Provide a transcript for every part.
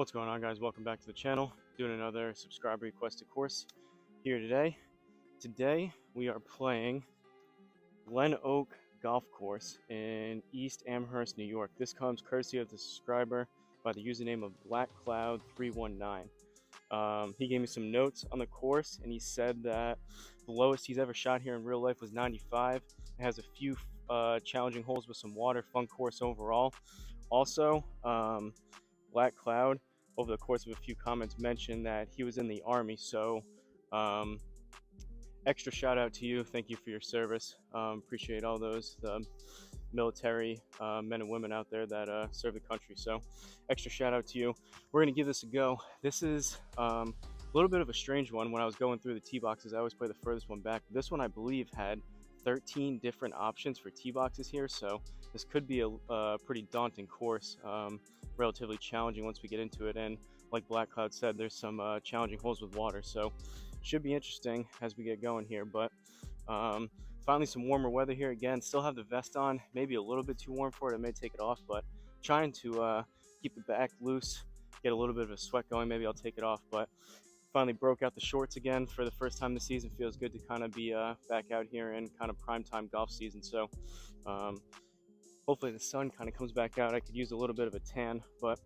What's going on, guys? Welcome back to the channel. Doing another subscriber requested course here today. Today we are playing Glen Oak Golf Course in East Amherst, New York. This comes courtesy of the subscriber by the username of BlackCloud319. He gave me some notes on the course, and he said that the lowest he's ever shot here in real life was 95. It has a few challenging holes with some water. Fun course overall. Also, Black Cloud, over the course of a few comments, mentioned that he was in the Army. So, extra shout out to you. Thank you for your service. Appreciate all those military men and women out there that serve the country. So, extra shout out to you. We're going to give this a go. This is a little bit of a strange one. When I was going through the tee boxes, I always play the furthest one back. This one, I believe, had 13 different options for tee boxes here. So, this could be a pretty daunting course. Relatively challenging once we get into it, and like Black Cloud said, there's some challenging holes with water, so should be interesting as we get going here. But finally some warmer weather here. Again, still have the vest on, maybe a little bit too warm for it. I may take it off, but trying to keep the back loose, get a little bit of a sweat going. Maybe I'll take it off. But finally broke out the shorts again for the first time this season. Feels good to kind of be back out here in kind of prime time golf season. So hopefully the sun kind of comes back out. I could use a little bit of a tan, but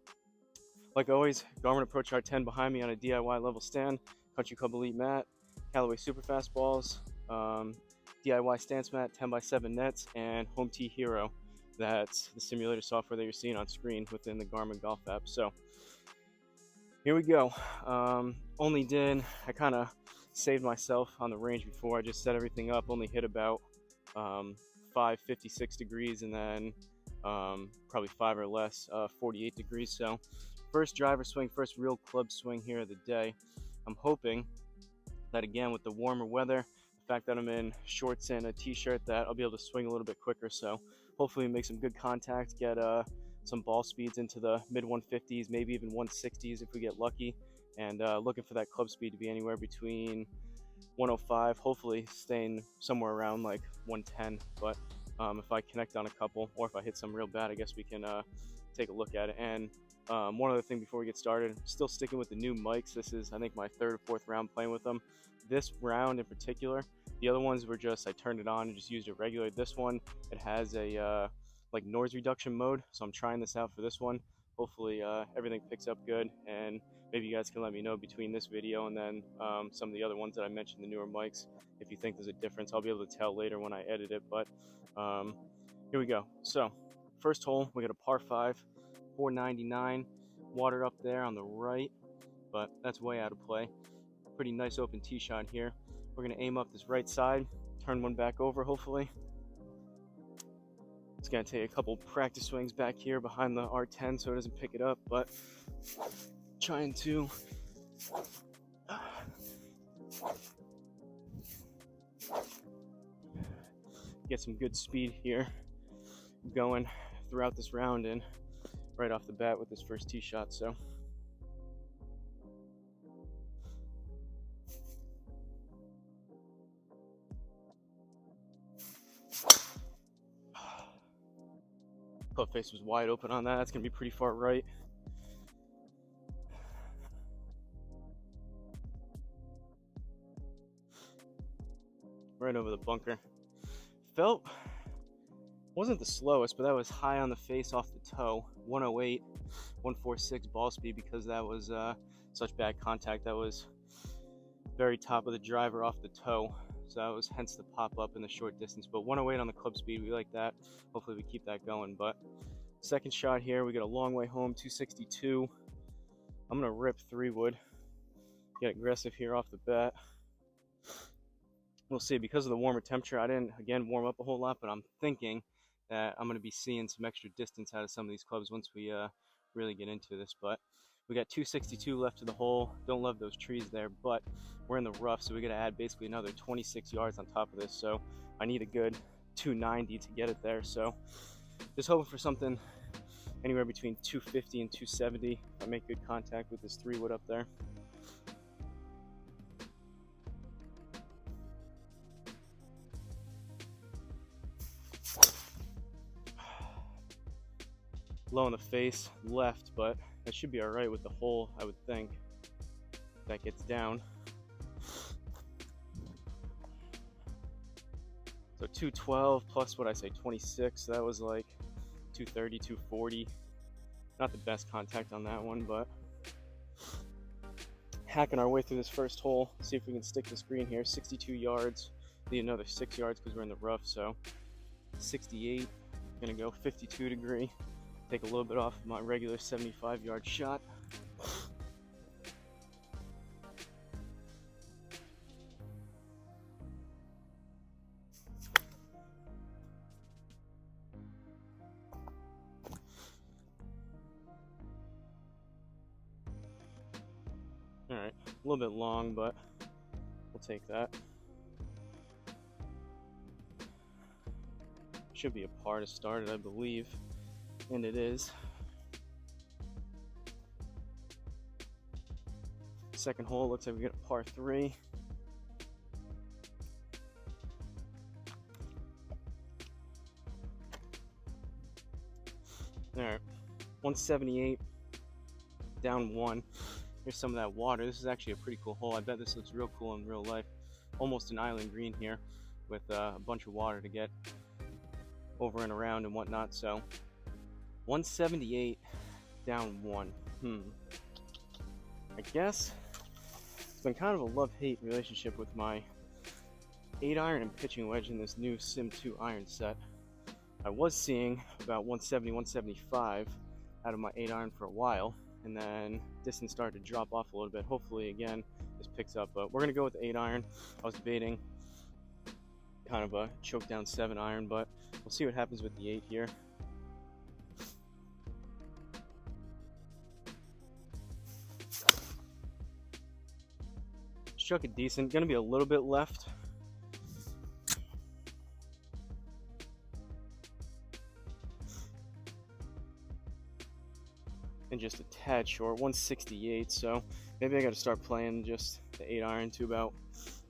like always, Garmin Approach R10 behind me on a DIY level stand, Country Club Elite mat, Callaway Super Fast balls, DIY stance mat, 10x7 nets, and Home Tee Hero. That's the simulator software that you're seeing on screen within the Garmin Golf app. So here we go. I kind of saved myself on the range before. I just set everything up, only hit about 56 degrees, and then probably 5 or less 48 degrees. So first driver swing, first real club swing here of the day. I'm hoping that, again, with the warmer weather, the fact that I'm in shorts and a t-shirt, that I'll be able to swing a little bit quicker. So hopefully make some good contact, get some ball speeds into the mid 150s, maybe even 160s if we get lucky, and looking for that club speed to be anywhere between 105, hopefully staying somewhere around like 110. But if I connect on a couple, or if I hit some real bad, I guess we can take a look at it. And one other thing before we get started, still sticking with the new mics. This is, I think, my third or fourth round playing with them. This round in particular, the other ones were just, I turned it on and just used it regular. This one, it has a like noise reduction mode, so I'm trying this out for this one. Hopefully everything picks up good, and maybe you guys can let me know between this video and then some of the other ones that I mentioned, the newer mics, if you think there's a difference. I'll be able to tell later when I edit it. But here we go. So first hole, we got a par 5, 499, water up there on the right, but that's way out of play. Pretty nice open tee shot here. We're gonna aim up this right side, turn one back over hopefully. It's gonna take a couple practice swings back here behind the R10 so it doesn't pick it up, but trying to get some good speed here going throughout this round and right off the bat with this first tee shot. So club face was wide open on that. That's gonna be pretty far right. Right over the bunker. Wasn't the slowest, but that was high on the face off the toe. 108, 146 ball speed, because that was such bad contact. That was very top of the driver off the toe. So that was hence the pop up in the short distance. But 108 on the club speed, we like that. Hopefully we keep that going. But second shot here, we got a long way home, 262. I'm gonna rip 3-wood. Get aggressive here off the bat. We'll see. Because of the warmer temperature, I didn't, again, warm up a whole lot, but I'm thinking that I'm going to be seeing some extra distance out of some of these clubs once we really get into this. But we got 262 left to the hole. Don't love those trees there, but we're in the rough, so we got to add basically another 26 yards on top of this. So I need a good 290 to get it there. So just hoping for something anywhere between 250 and 270. I make good contact with this 3-wood up there. Low in the face, left, but That should be all right with the hole, I would think. That gets down. So 212 plus what I say 26, so that was like 230, 240. Not the best contact on that one, but hacking our way through this first hole. See if we can stick this green here. 62 yards. Need another 6 yards because we're in the rough, so 68. Gonna go 52 degree. Take a little bit off my regular 75-yard shot. All right, a little bit long, but we'll take that. Should be a par to start it, I believe, and it is. Second hole looks like we get a par 3. All right, 178, down 1. Here's some of that water. This is actually a pretty cool hole. I bet this looks real cool in real life. Almost an island green here with a bunch of water to get over and around and whatnot. So 178, down 1. I guess it's been kind of a love-hate relationship with my 8-iron and pitching wedge in this new Sim 2 iron set. I was seeing about 170, 175 out of my 8-iron for a while, and then distance started to drop off a little bit. Hopefully, again, this picks up, but we're going to go with the 8-iron. I was debating kind of a choke down 7-iron, but we'll see what happens with the 8 here. Struck it decent. Going to be a little bit left. And just a tad short, 168, so maybe I got to start playing just the 8-iron to about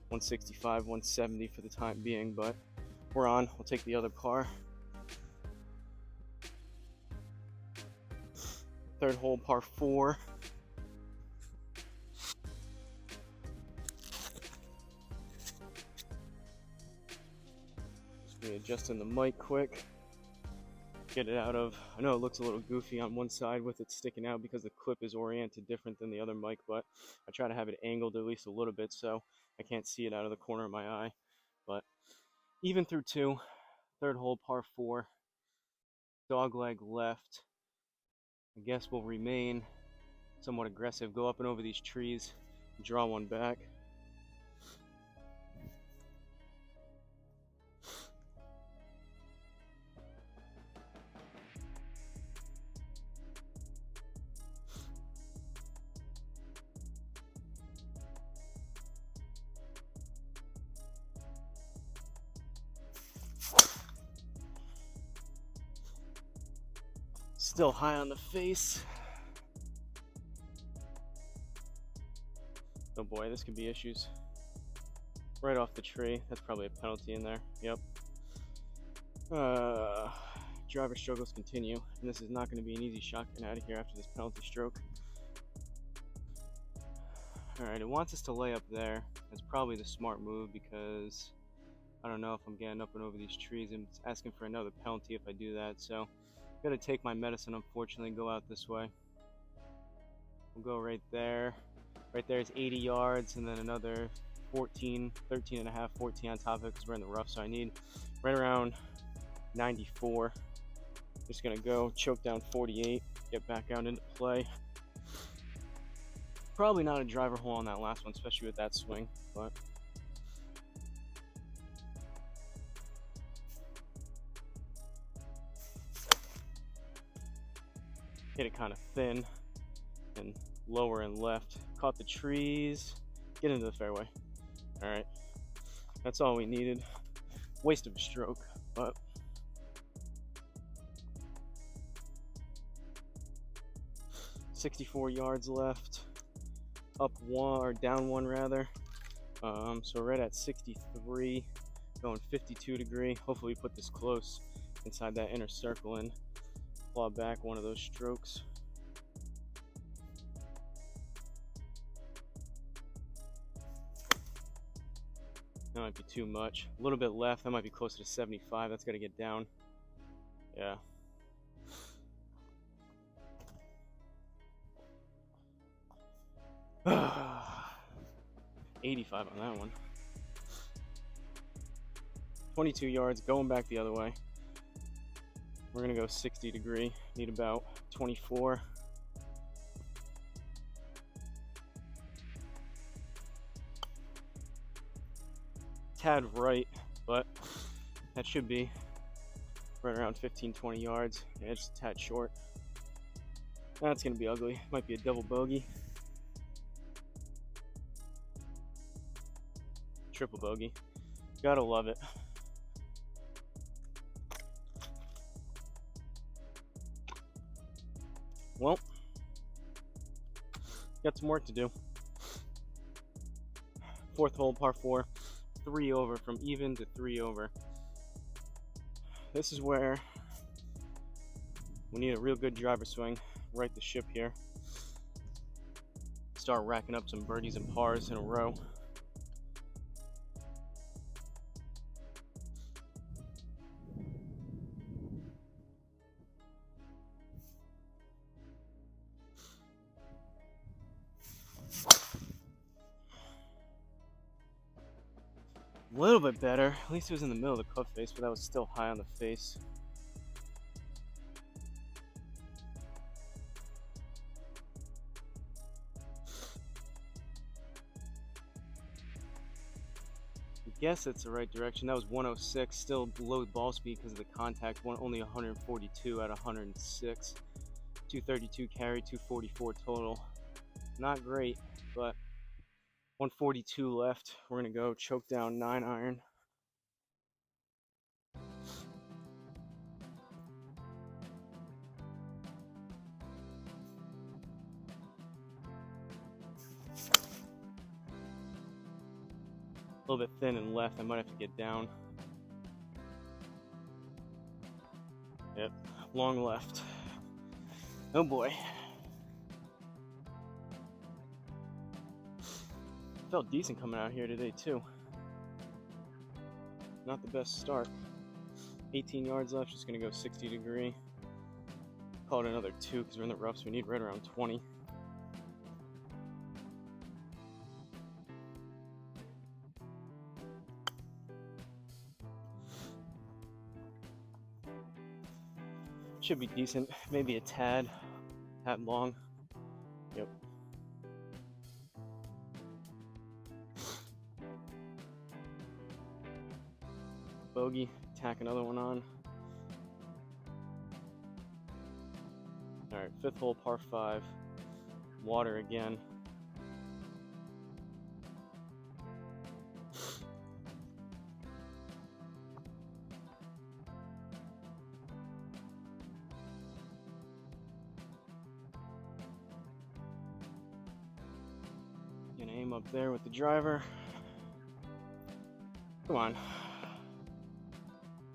165, 170 for the time being, but we're on. We'll take the other par. Third hole, par 4. Just readjusting the mic quick. Get it out of, I know it looks a little goofy on one side with it sticking out because the clip is oriented different than the other mic, but I try to have it angled at least a little bit so I can't see it out of the corner of my eye. But even through 2, third hole, par 4, dog leg left. I guess we'll remain somewhat aggressive, go up and over these trees, draw one back. Still high on the face. Oh boy, this could be issues. Right off the tree. That's probably a penalty in there. Yep. Driver struggles continue, and this is not going to be an easy shot getting out of here after this penalty stroke. Alright, it wants us to lay up there. That's probably the smart move because I don't know if I'm getting up and over these trees, and it's asking for another penalty if I do that, so I'm going to take my medicine, unfortunately, go out this way. We'll go right there. Right there is 80 yards, and then another 14, 13 and a half, 14 on top of it because we're in the rough, so I need right around 94. Just going to go choke down 48, get back out into play. Probably not a driver hole on that last one, especially with that swing, but hit it kind of thin and lower and left. Caught the trees, get into the fairway. All right, that's all we needed. Waste of a stroke, but .64 yards left. Up 1 or down 1 rather. So we're right at 63, going 52 degree. Hopefully we put this close inside that inner circle and claw back one of those strokes. That might be too much. A little bit left. That might be closer to 75. That's got to get down. Yeah. Ah. 85 on that one. 22 yards, going back the other way. We're gonna go 60 degree. Need about 24. Tad right, but that should be right around 15-20 yards. Yeah, it's a tad short. That's gonna be ugly. Might be a double bogey. Triple bogey. Gotta love it. Well, got some work to do. Fourth hole, par 4, 3 over, from even to 3 over. This is where we need a real good driver swing. Right the ship here. Start racking up some birdies and pars in a row. A little bit better. At least it was in the middle of the club face, but that was still high on the face. I guess that's the right direction. That was 106, still below ball speed because of the contact. Only 142 out of 106. 232 carry, 244 total. Not great, but 142 left. We're gonna go choke down 9 iron. A little bit thin and left. I might have to get down. Yep, long left. Oh boy. Felt decent coming out here today too. Not the best start. 18 yards left, just gonna go 60 degree. Call it another 2 because we're in the rough, so we need right around 20. Should be decent, maybe a tad long. Yep. Bogey, tack another one on. All right, 5th hole, par 5, water again. Gonna aim up there with the driver. Come on.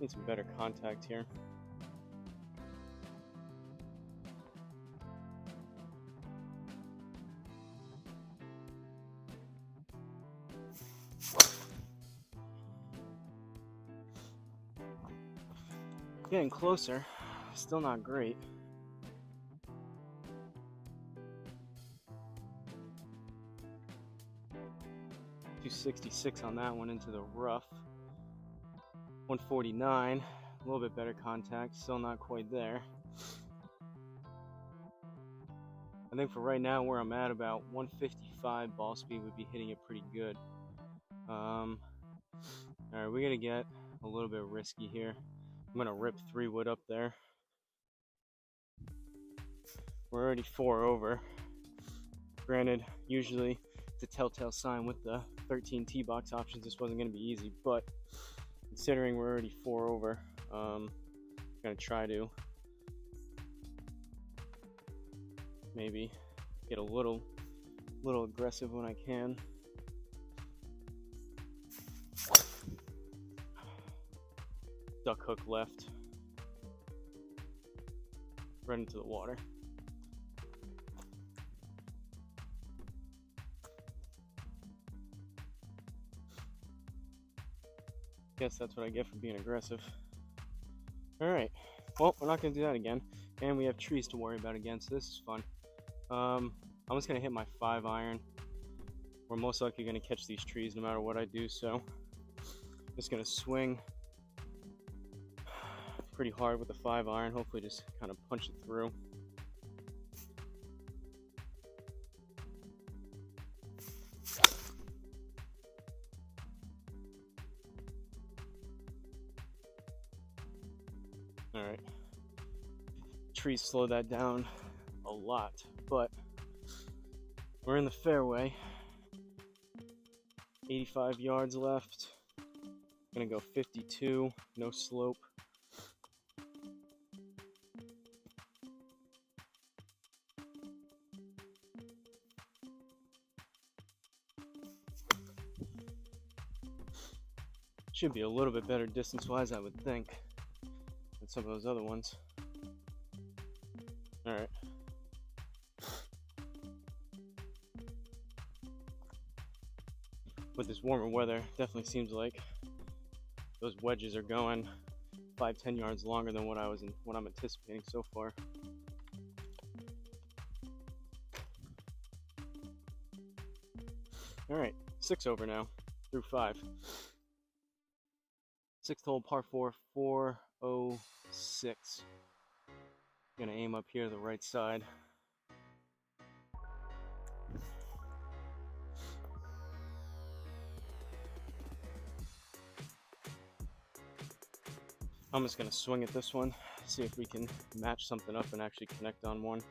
Need some better contact here. Getting closer, still not great. .266 on that one into the rough. 149, a little bit better contact, still not quite there. I think for right now where I'm at, about 155 ball speed would be hitting it pretty good. Alright, we gotta get a little bit risky here. I'm gonna rip 3 wood up there. We're already 4 over. Granted, usually it's a telltale sign with the 13 tee box options. This wasn't gonna be easy, but considering we're already 4 over, I'm gonna try to maybe get a little aggressive when I can. Duck hook left, right into the water. Guess that's what I get for being aggressive. Alright, well, we're not going to do that again. And we have trees to worry about again, so this is fun. I'm just going to hit my 5-iron. We're most likely going to catch these trees no matter what I do, so I'm just going to swing pretty hard with the 5-iron. Hopefully just kind of punch it through. Alright. Trees slow that down a lot, but we're in the fairway. 85 yards left. Gonna go 52, no slope. Should be a little bit better distance-wise, I would think, than some of those other ones. Alright. With this warmer weather, definitely seems like those wedges are going 5-10 yards longer than what I'm anticipating so far. Alright, 6 over now, through 5. 6th hole, par 4, 406. Gonna aim up here to the right side. I'm just gonna swing at this one, see if we can match something up and actually connect on one.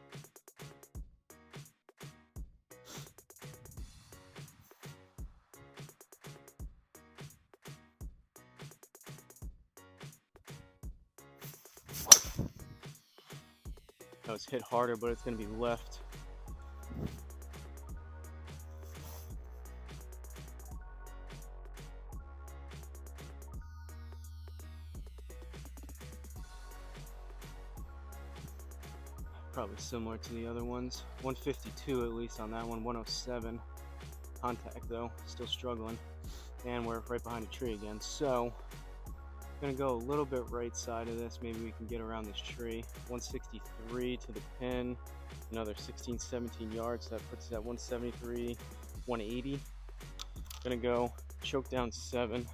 That was hit harder, but it's gonna be left. Probably similar to the other ones. 152 at least on that one, 107. Contact though, still struggling. And we're right behind a tree again. So, I'm gonna go a little bit right side of this. Maybe we can get around this tree. 163 to the pin. Another 16, 17 yards. That puts us at 173, 180. Gonna go choke down 7.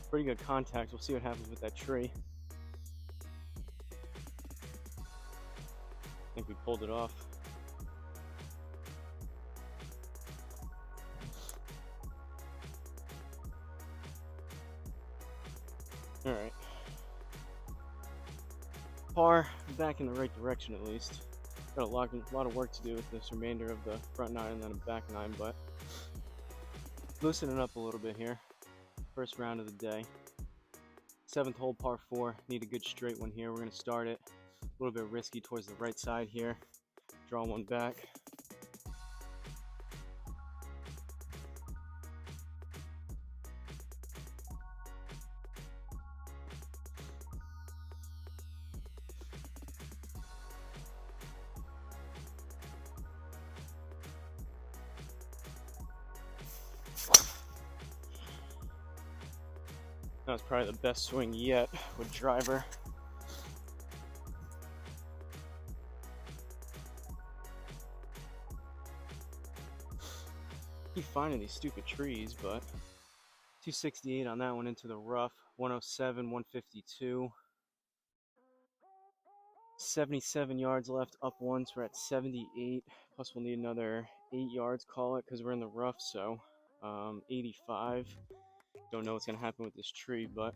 Pretty good contact. We'll see what happens with that tree. I think we pulled it off. Alright. Par, back in the right direction at least. Got a lot of work to do with this remainder of the front 9 and then a back 9, but loosening up a little bit here. First round of the day. 7th hole, par 4. Need a good straight one here. We're going to start it a little bit risky towards the right side here. Draw one back. That was probably the best swing yet with driver. Keep finding these stupid trees, but 268 on that one into the rough. 107, 152. 77 yards left up once. We're at 78. Plus we'll need another 8 yards, call it, because we're in the rough. So 85. Don't know what's going to happen with this tree, but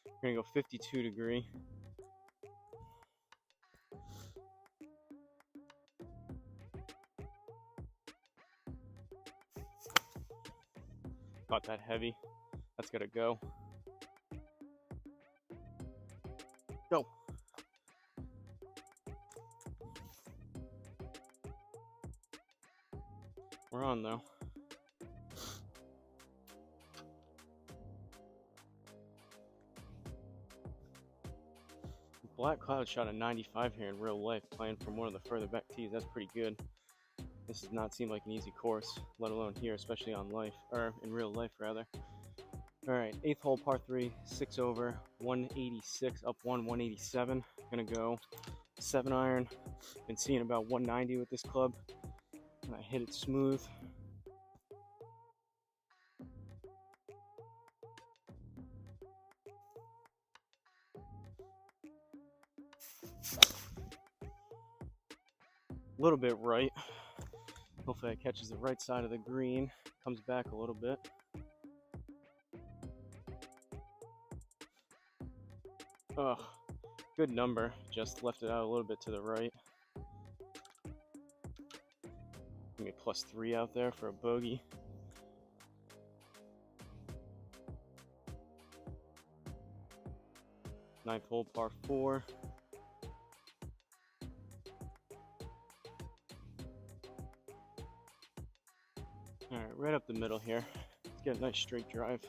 we're going to go 52 degree. Caught that heavy. That's got to go. Go. We're on though. Black Cloud shot a 95 here in real life, playing from one of the further back tees. That's pretty good. This does not seem like an easy course, let alone here, especially on life, or in real life rather. All right, 8th hole, par 3, 6 over, 186, up 187. Gonna go 7 iron. Been seeing about 190 with this club, and I hit it smooth. A little bit right. Hopefully it catches the right side of the green, comes back a little bit. Oh, good number, just left it out a little bit to the right. Give me a +3 out there for a bogey. Ninth hole, par 4. All right, right up the middle here. Let's get a nice straight drive.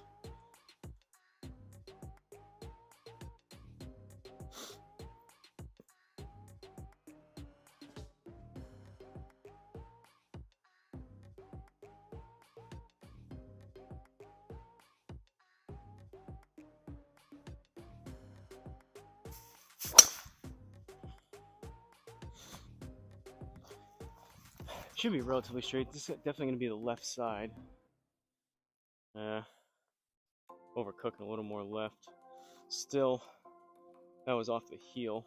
Should be relatively straight. This is definitely going to be the left side. Overcooking a little more left. Still, that was off the heel.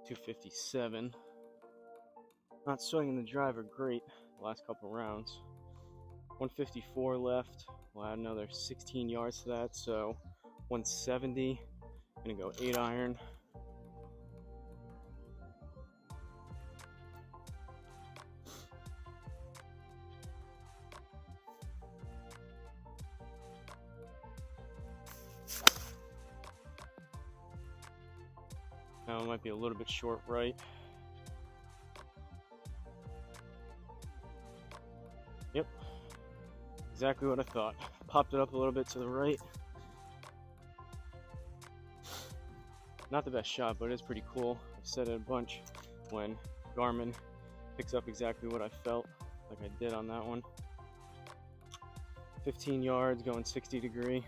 257. Not swinging the driver great the last couple rounds. 154 left. We'll add another 16 yards to that, so 170. Gonna go 8 iron. Now it might be a little bit short right. Yep, exactly what I thought. Popped it up a little bit to the right. Not the best shot, but it's pretty cool. I've said it a bunch when Garmin picks up exactly what I felt, like I did on that one. 15 yards, going 60 degree.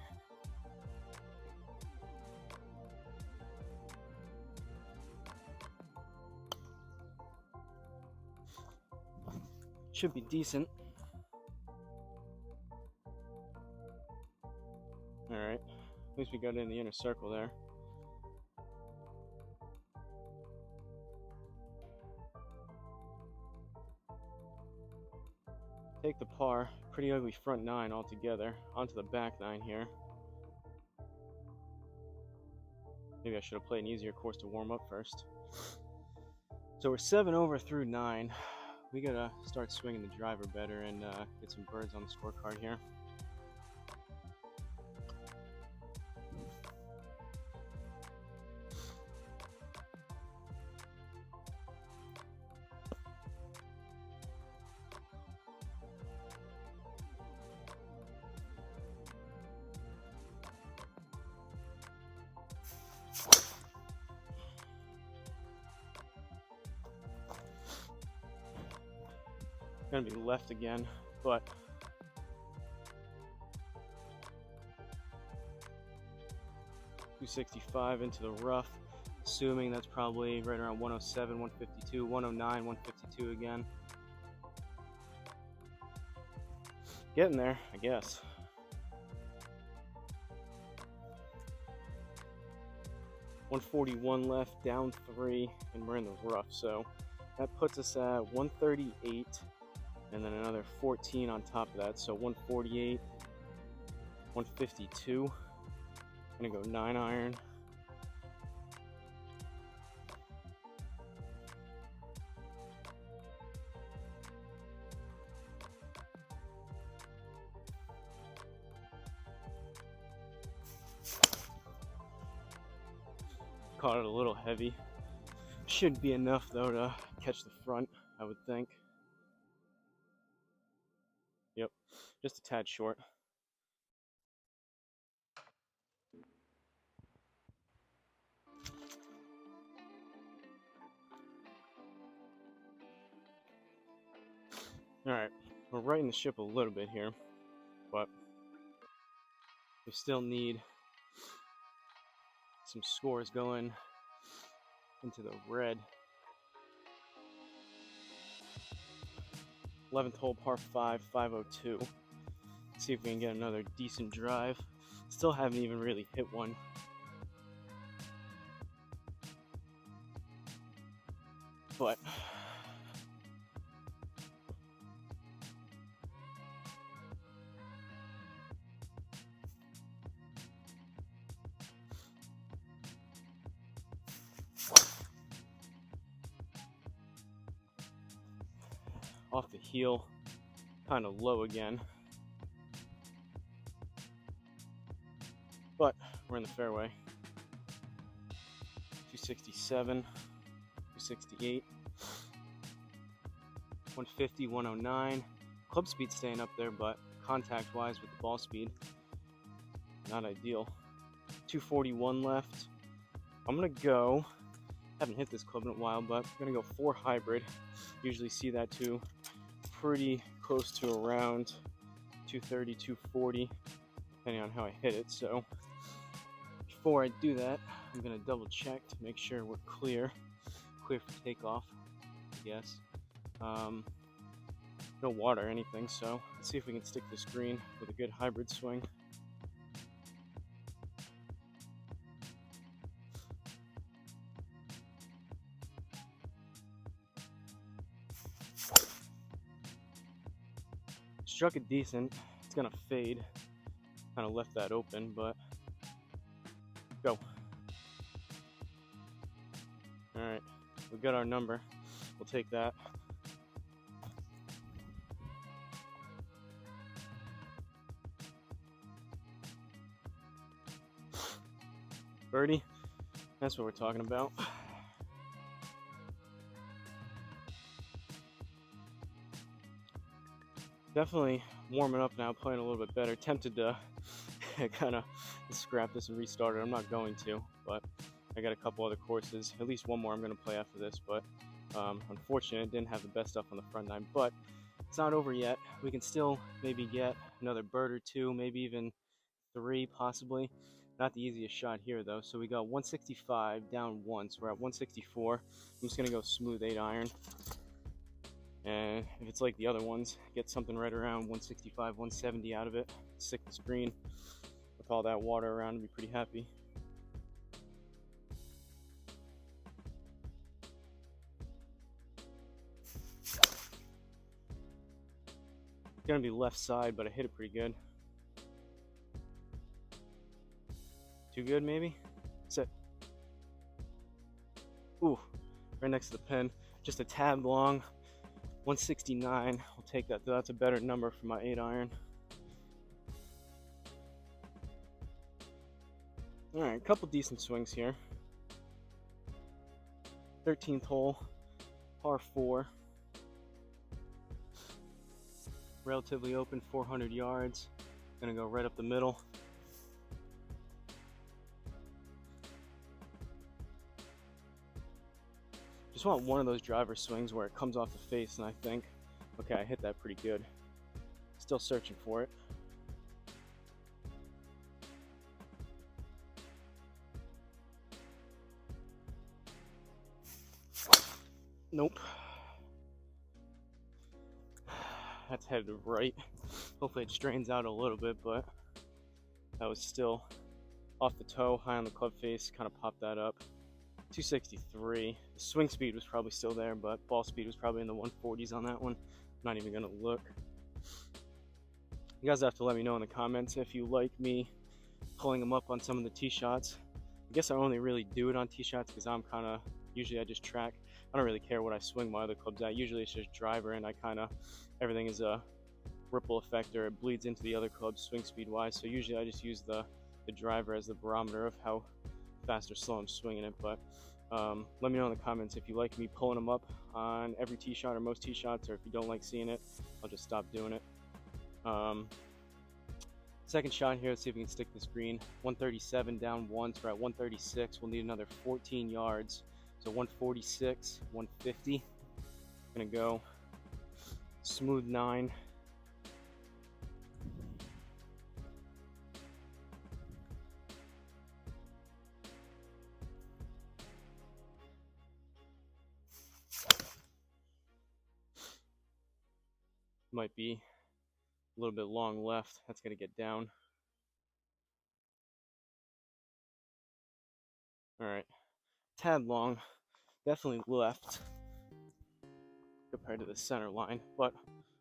Should be decent. All right, at least we got in the inner circle there. Take the par, pretty ugly front 9 altogether, onto the back 9 here. Maybe I should have played an easier course to warm up first. So we're 7 over through 9. We gotta start swinging the driver better and get some birds on the scorecard here. Gonna be left again, but .265 into the rough, assuming that's probably right around 107, 152, 109, 152 again. Getting there, I guess. .141 left, down 3, and we're in the rough, so that puts us at 138. And then another 14 on top of that, so 148, 152. I'm gonna go 9 iron. Caught it a little heavy. Should be enough though to catch the front, I would think. Yep, just a tad short. Alright, we're righting the ship a little bit here, but we still need some scores going into the red. 11th hole, par 5, 502. See if we can get another decent drive. Still haven't even really hit one. But off the heel, kind of low again. But we're in the fairway. 267, 268, 150, 109. Club speed staying up there, but contact-wise with the ball speed, not ideal. 241 left. I'm gonna go, haven't hit this club in a while, but I'm gonna go 4 hybrid. Usually see that too, pretty close to around 230, 240, depending on how I hit it. So before I do that, I'm gonna double check to make sure we're clear for takeoff, I guess. No water or anything, so let's see if we can stick this green with a good hybrid swing. Struck it decent. It's gonna fade. Kind of left that open, but go. All right, we got our number. We'll take that. Birdie, that's what we're talking about. Definitely warming up now, playing a little bit better. Tempted to kind of scrap this and restart it. I'm not going to, but I got a couple other courses. At least one more I'm going to play after this, but unfortunately, didn't have the best stuff on the front nine. But it's not over yet. We can still maybe get another bird or two, maybe even 3 possibly. Not the easiest shot here though. So we got 165 down 1, so we're at 164. I'm just going to go smooth 8 iron. And if it's like the other ones, get something right around 165, 170 out of it. Stick the screen with all that water around and be pretty happy. It's gonna be left side, but I hit it pretty good. Too good, maybe? Sit. Ooh, right next to the pin. Just a tad long. 169. I'll take that. That's a better number for my 8 iron. All right, a couple decent swings here. 13th hole, par 4. Relatively open, 400 yards. Gonna go right up the middle. Just want one of those driver swings where it comes off the face, and I think, okay, I hit that pretty good. Still searching for it. Nope. That's headed right. Hopefully it straightens out a little bit, but that was still off the toe, high on the club face, kind of popped that up. 263. The swing speed was probably still there, but ball speed was probably in the 140s on that one. Not even gonna look. You guys have to let me know in the comments if you like me pulling them up on some of the tee shots. I guess I only really do it on tee shots because I'm kind of, usually I just track. I don't really care what I swing my other clubs at. Usually it's just driver, and I kind of, everything is a ripple effect, or it bleeds into the other clubs swing speed wise. So usually I just use the driver as the barometer of how fast or slow I'm swinging it. But let me know in the comments if you like me pulling them up on every tee shot or most tee shots, or if you don't like seeing it, I'll just stop doing it. Second shot here, let's see if we can stick this green. 137 down 1, so we're at 136. We'll need another 14 yards. So 146, 150. Gonna go Smooth 9. Might be a little bit long left. That's going to get down. All right. Tad long. Definitely left compared to the center line, but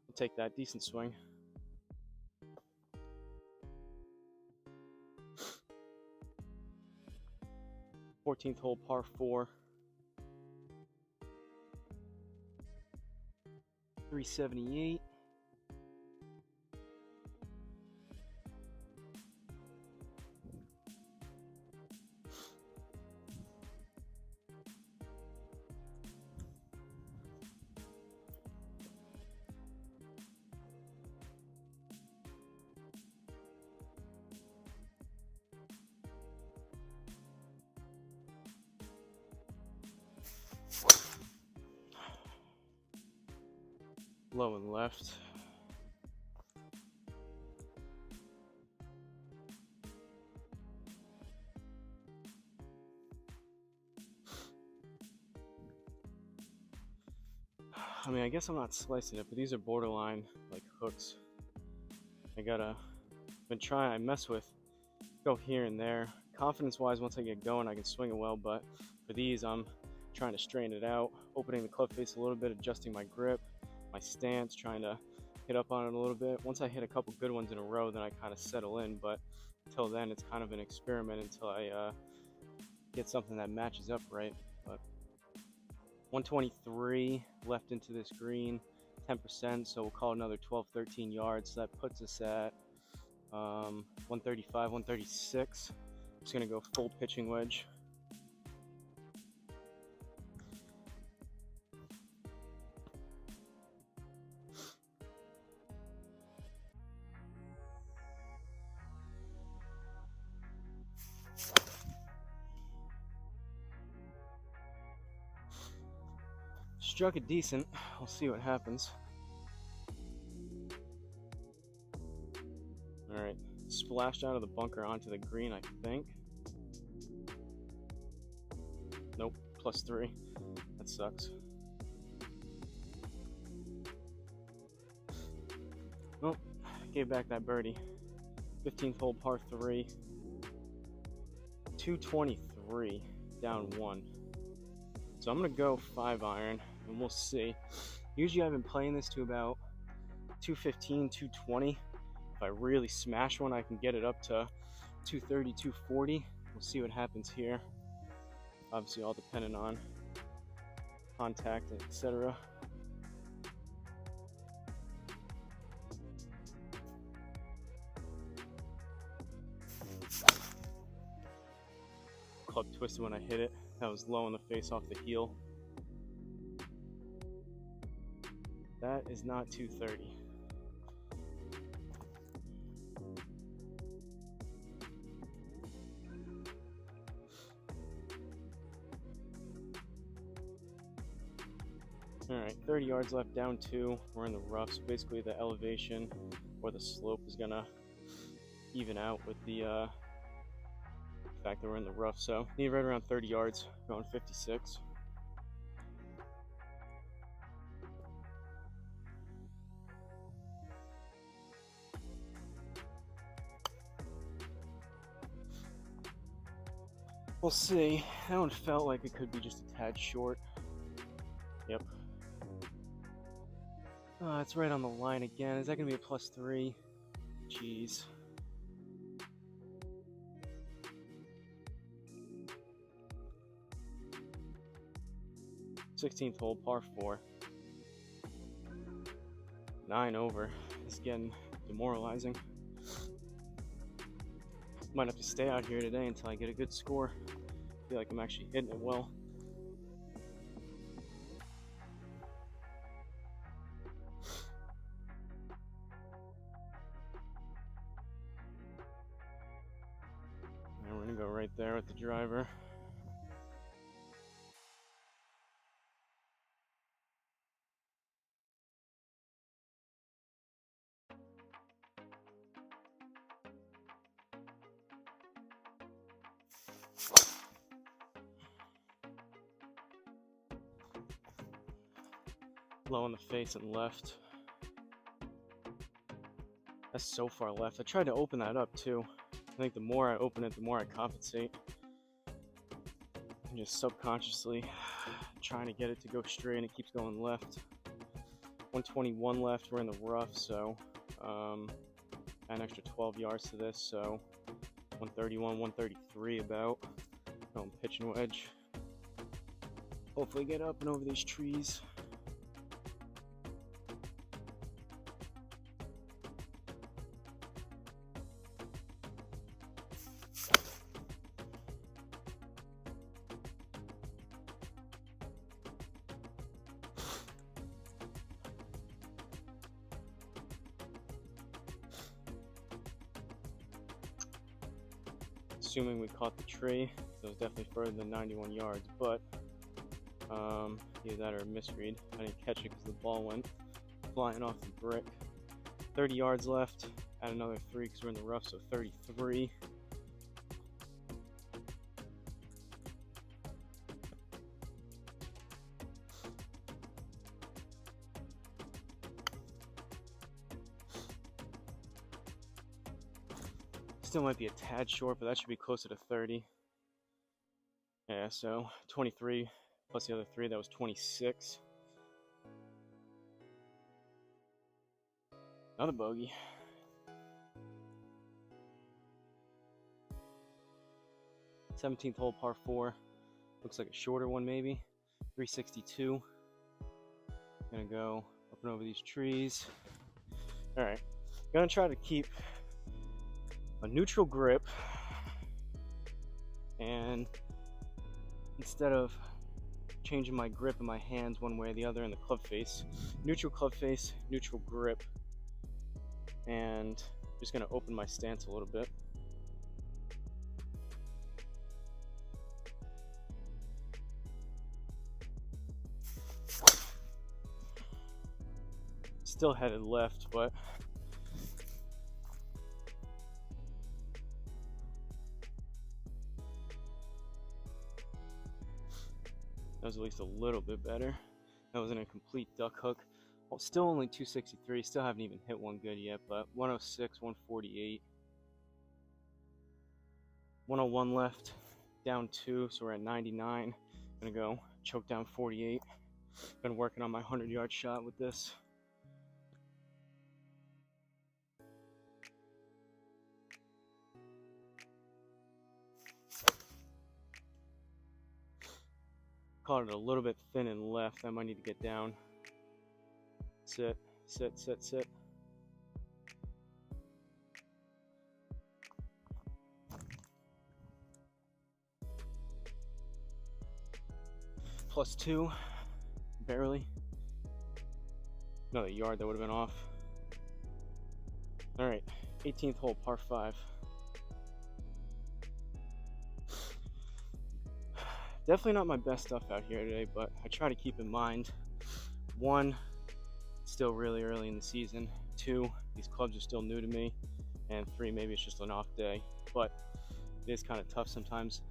we'll take that. Decent swing. 14th hole, par 4. 378. Low and left. I mean, I guess I'm not slicing it, but these are borderline like hooks. I mess with, go here and there. Confidence wise, once I get going, I can swing it well, but for these, I'm trying to strain it out, opening the club face a little bit, adjusting my grip, my stance, trying to hit up on it a little bit. Once I hit a couple good ones in a row, then I kind of settle in, but until then, it's kind of an experiment until I get something that matches up right. But 123 left into this green, 10%, so we'll call it another 12, 13 yards. So that puts us at 135, 136. Just gonna go full pitching wedge. Struck it decent. We'll see what happens. All right, splashed out of the bunker onto the green, I think. Nope, +3. That sucks. Well, gave back that birdie. 15th hole, par 3. 223, down 1. So I'm gonna go 5-iron, and we'll see. Usually I've been playing this to about 215, 220. If I really smash one, I can get it up to 230, 240. We'll see what happens here. Obviously all dependent on contact, etc. Club twisted when I hit it. That was low in the face off the heel. That is not 230. All right, 30 yards left, down 2. We're in the rough, so basically the elevation or the slope is gonna even out with the fact that we're in the rough. So need right around 30 yards, going 56. We'll see. That one felt like it could be just a tad short. Yep. It's right on the line again. Is that going to be a +3? Jeez. Sixteenth hole, par 4. 9 over. It's getting demoralizing. Might have to stay out here today until I get a good score. I feel like I'm actually hitting it well. And we're gonna go right there with the driver. low on the face and left. That's so far left. I tried to open that up too. I think the more I open it, the more I compensate. I'm just subconsciously trying to get it to go straight, and it keeps going left. 121 left, we're in the rough, so an extra 12 yards to this, so 131, 133 about. I'm pitching wedge. Hopefully get up and over these trees. Assuming we caught the tree, so it was definitely further than 91 yards, but either that or a misread. I didn't catch it because the ball went flying off the brick. 30 yards left, add another 3 because we're in the rough, so 33. Still might be a tad short, but that should be closer to 30. Yeah, so 23 plus the other 3, that was 26. Another bogey. '17th hole, par 4. Looks like a shorter one, maybe. 362. Gonna go up and over these trees. All right, gonna try to keep a neutral grip, and instead of changing my grip in my hands one way or the other in the club face, neutral club face, neutral grip, and just gonna open my stance a little bit. Still headed left, but that was at least a little bit better. That wasn't a complete duck hook. Well, still only 263. Still haven't even hit one good yet, but 106, 148. 101 left, down 2, so we're at 99. Gonna go choke down 48. Been working on my 100-yard shot with this. Caught it a little bit thin and left. I might need to get down. Sit, sit, sit, sit. +2, barely. Another yard that would have been off. All right, 18th hole, par 5. Definitely not my best stuff out here today, but I try to keep in mind, 1, it's still really early in the season. 2, these clubs are still new to me. And 3, maybe it's just an off day. But it is kind of tough sometimes.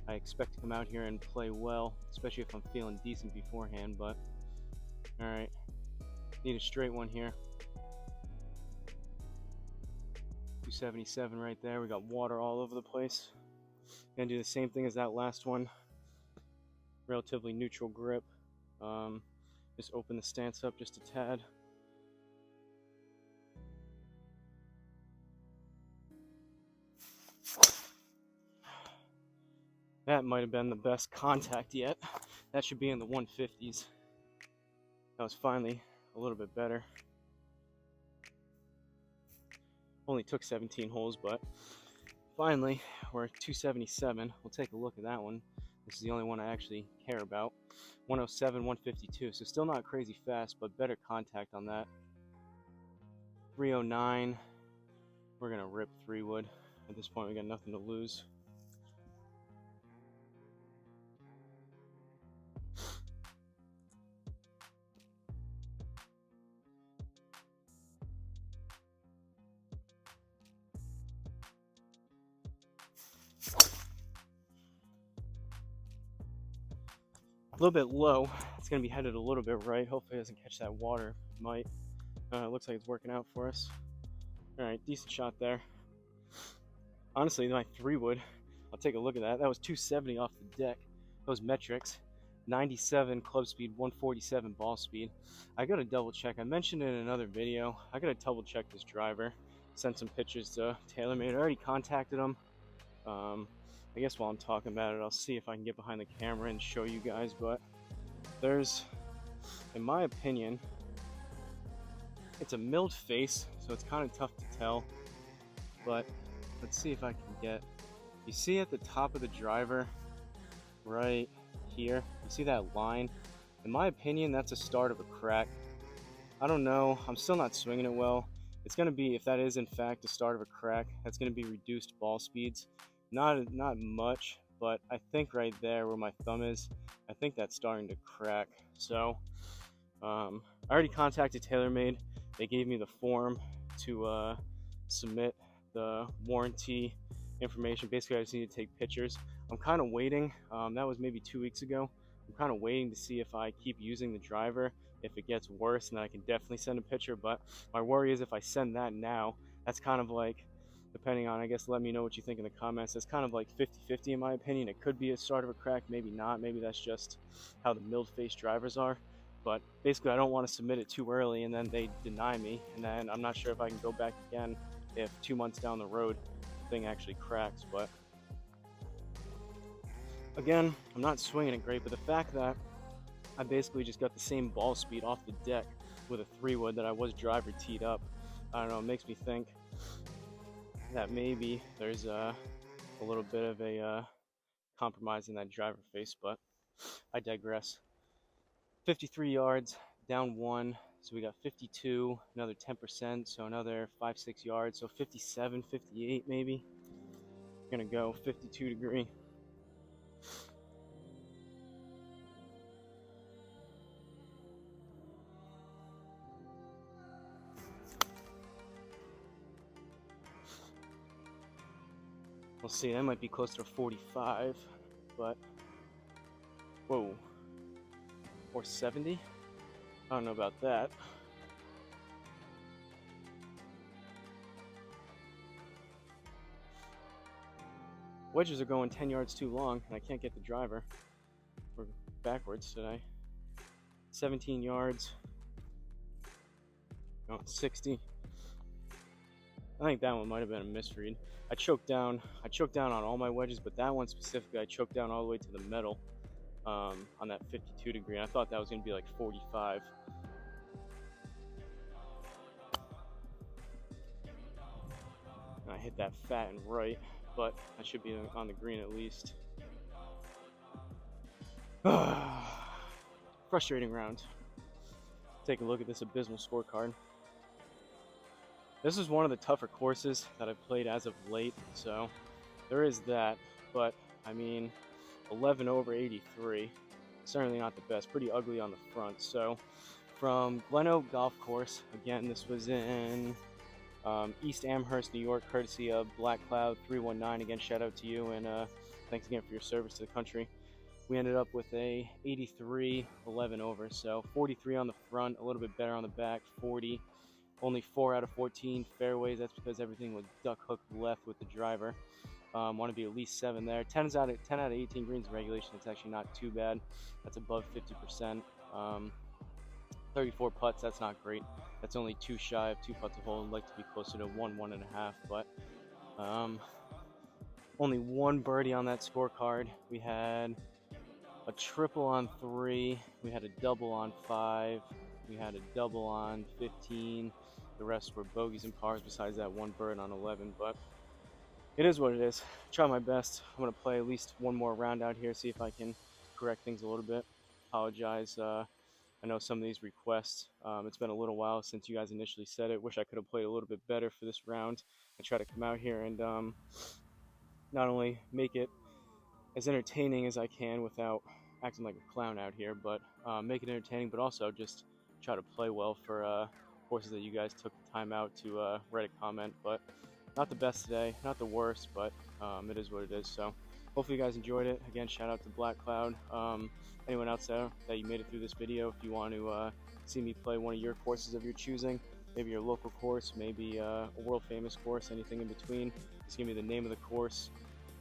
I expect to come out here and play well, especially if I'm feeling decent beforehand, but all right, need a straight one here. 277 right there. We got water all over the place. Gonna do the same thing as that last one. Relatively neutral grip. Just open the stance up just a tad. That might have been the best contact yet. That should be in the 150s. That was finally a little bit better. Only took 17 holes, but finally we're at 277. We'll take a look at that one. This is the only one I actually care about. 107, 152. So still not crazy fast, but better contact on that. 309. We're gonna rip 3-wood. At this point, we got nothing to lose. A little bit low. It's going to be headed a little bit right. Hopefully it doesn't catch that water. It might. It looks like it's working out for us. All right, decent shot there. Honestly, my 3-wood, I'll take a look at that. That was 270 off the deck. Those metrics. 97 club speed, 147 ball speed. I gotta double check. I mentioned it in another video. I gotta double check this driver. Send some pictures to TaylorMade. I already contacted them. I guess while I'm talking about it, I'll see if I can get behind the camera and show you guys. But there's, in my opinion, it's a milled face, so it's kind of tough to tell. But let's see if I can get. You see at the top of the driver, right here, you see that line? In my opinion, that's a start of a crack. I don't know. I'm still not swinging it well. It's going to be, if that is in fact the start of a crack, that's going to be reduced ball speeds. Not much, but I think right there where my thumb is, I think that's starting to crack. So I already contacted TaylorMade. They gave me the form to submit the warranty information. Basically, I just need to take pictures. I'm kind of waiting. That was maybe 2 weeks ago. I'm kind of waiting to see if I keep using the driver. If it gets worse, then I can definitely send a picture. But my worry is if I send that now, that's kind of like, depending on, I guess, let me know what you think in the comments. That's kind of like 50-50 in my opinion. It could be a start of a crack, maybe not. Maybe that's just how the milled face drivers are. But basically, I don't want to submit it too early and then they deny me. And then I'm not sure if I can go back again if 2 months down the road the thing actually cracks. But again, I'm not swinging it great, but the fact that I basically just got the same ball speed off the deck with a 3-wood that I was driver teed up, I don't know, it makes me think that maybe there's a little bit of a compromise in that driver face, but I digress. 53 yards, down 1, so we got 52, another 10%, so another 5-6 yards, so 57, 58 maybe. Gonna go 52 degree. We'll see, that might be closer to 45, but whoa, or 70? I don't know about that. Wedges are going 10 yards too long, and I can't get the driver. We're backwards today. 17 yards. No, 60. I think that one might have been a misread. I choked down on all my wedges, but that one specifically, I choked down all the way to the metal on that 52 degree. And I thought that was going to be like 45. And I hit that fat and right, but I should be on the green at least. Frustrating round. Take a look at this abysmal scorecard. This is one of the tougher courses that I've played as of late, so there is that. But I mean, 11 over 83, certainly not the best. Pretty ugly on the front. So from Glen Golf Course, again, this was in East Amherst, New York, courtesy of Black Cloud 319. Again, shout out to you, and thanks again for your service to the country. We ended up with a 83, 11 over, so 43 on the front, a little bit better on the back, 40. Only 4 out of 14 fairways. That's because everything was duck hooked left with the driver. Want to be at least 7 there. 10 out of 18 greens in regulation. It's actually not too bad. That's above 50%. 34 putts. That's not great. That's only 2 shy of 2 putts a hole. I'd like to be closer to 1.5. But only 1 birdie on that scorecard. We had a triple on 3. We had a double on 5. We had a double on 15. The rest were bogeys and pars besides that 1 bird on 11. But it is what it is. Try my best. I'm going to play at least 1 more round out here, see if I can correct things a little bit. Apologize. I know some of these requests, it's been a little while since you guys initially said it. Wish I could have played a little bit better for this round. I try to come out here and not only make it as entertaining as I can without acting like a clown out here, but make it entertaining, but also just try to play well for courses that you guys took the time out to write a comment. But not the best today, not the worst, but it is what it is. So hopefully you guys enjoyed it. Again, shout out to Black Cloud. anyone else there that you made it through this video. If you want to see me play one of your courses of your choosing, maybe your local course, maybe a world famous course, anything in between, just give me the name of the course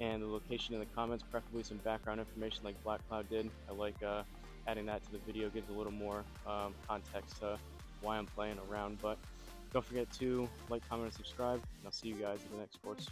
and the location in the comments, preferably some background information like Black Cloud did. I like adding that to the video, gives a little more context to why I'm playing around. But don't forget to like, comment, and subscribe, and I'll see you guys in the next course.